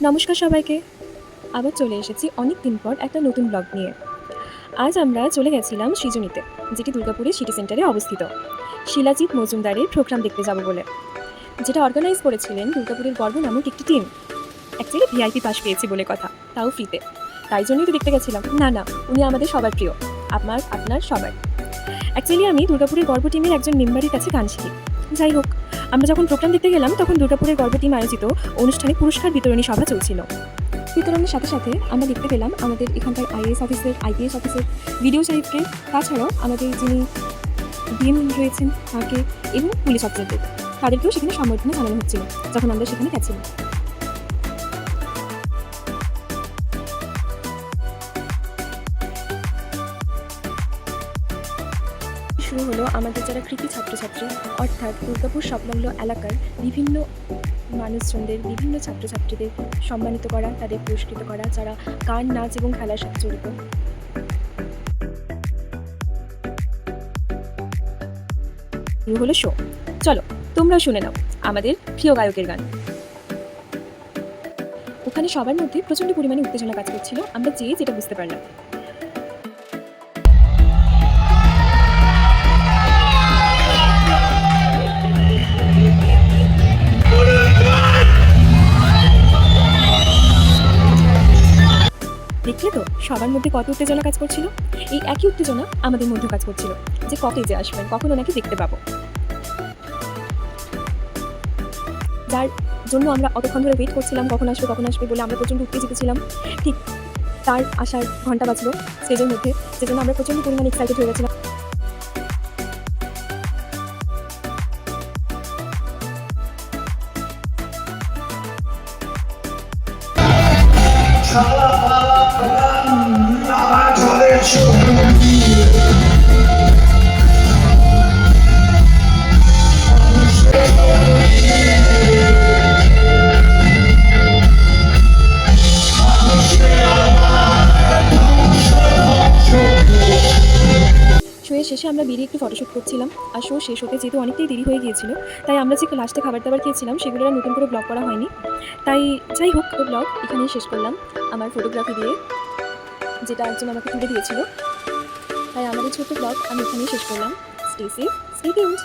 নমস্কার সবাইকে। আবার চলে এসেছি অনেক দিন পর একটা নতুন ব্লগ নিয়ে। আজ আমরা চলে গেছিলাম সৃজনীতে, যেটি দুর্গাপুরের সিটি সেন্টারে অবস্থিত, শিলাজিৎ মজুমদারের প্রোগ্রাম দেখতে যাব বলে, যেটা অর্গানাইজ করেছিলেন দুর্গাপুরের গর্ব নামক একটি টিম। অ্যাকচুয়ালি ভিআইপি পাস পেয়েছি বলে কথা, তাও ফ্রিতে। তাই জন্যই তো দেখতে গেছিলাম। না, উনি আমাদের সবার প্রিয়, আপনার সবার। অ্যাকচুয়ালি আমি দুর্গাপুরের গর্ব টিমের একজন মেম্বারের কাছে গান শিখি। যাই হোক, আমরা যখন প্রোগ্রাম দেখতে গেলাম তখন দুর্গাপুরের গর্ব টিম আয়োজিত অনুষ্ঠানে পুরস্কার বিতরণী সভা চলছিল। বিতরণের সাথে সাথে আমরা দেখতে পেলাম আমাদের এখানকার IAS officer, IPS officer, video সাহেবকে, তাছাড়াও আমাদের যিনি ডিএম রয়েছেন তাকে, এবং পুলিশ অফিসারদের, তাদেরকেও সেখানে সম্বর্ধনা জানানো হচ্ছিল যখন আমরা সেখানে গেছিলাম। শুরু হলো আমাদের যারা কৃতি ছাত্রছাত্রী, অর্থাৎ দুর্গাপুর সংলগ্ন এলাকার বিভিন্ন মানুষজনদের, বিভিন্ন ছাত্রছাত্রীদের সম্মানিত করা, তাদের পুরস্কৃত করা যারা গান, নাচ এবং খেলার সাথে জড়িত। শুরু হলো শো। চলো তোমরা শুনে নাও আমাদের প্রিয় গায়কের গান। ওখানে সবার মধ্যে প্রচণ্ড পরিমাণে উত্তেজনা কাজ করছিল, আমরা যেটা বুঝতে পারলাম। দেখলে তো সবার মধ্যে কত উত্তেজনা কাজ করছিল। এই একই উত্তেজনা আমাদের মধ্যে কাজ করছিল যে কবে যে আসবেন, কখন ওনাকে দেখতে পাবো, যার জন্য আমরা অতক্ষণ ধরে ওয়েট করছিলাম কখন আসবে বলে আমরা প্রচণ্ড উত্তেজিত ছিলাম। ঠিক তার আসার ঘন্টা বাজলো স্টেজের মধ্যে, সেজন্য আমরা প্রচণ্ড পরিমাণে এক্সাইটেড হয়ে গেছিলাম। শোয়ের শেষে আমরা বেরিয়ে একটু ফটোশ্যুট করছিলাম, আর শো শেষ হতে যেহেতু অনেকটাই দেরি হয়ে গিয়েছিল, তাই আমরা যে লাস্টে খাবার দাবার খেয়েছিলাম সেগুলো আর নতুন করে ব্লগ করা হয়নি। তাই যাই হোক, তো ব্লগ এখানেই শেষ করলাম আমার ফটোগ্রাফি দিয়ে, যেটা একজন আমাকে তুলে দিয়েছিল। তাই আমাদের ছোট্ট ব্লগ আমি এখানেই শেষ করলাম। Stay safe, stay tuned.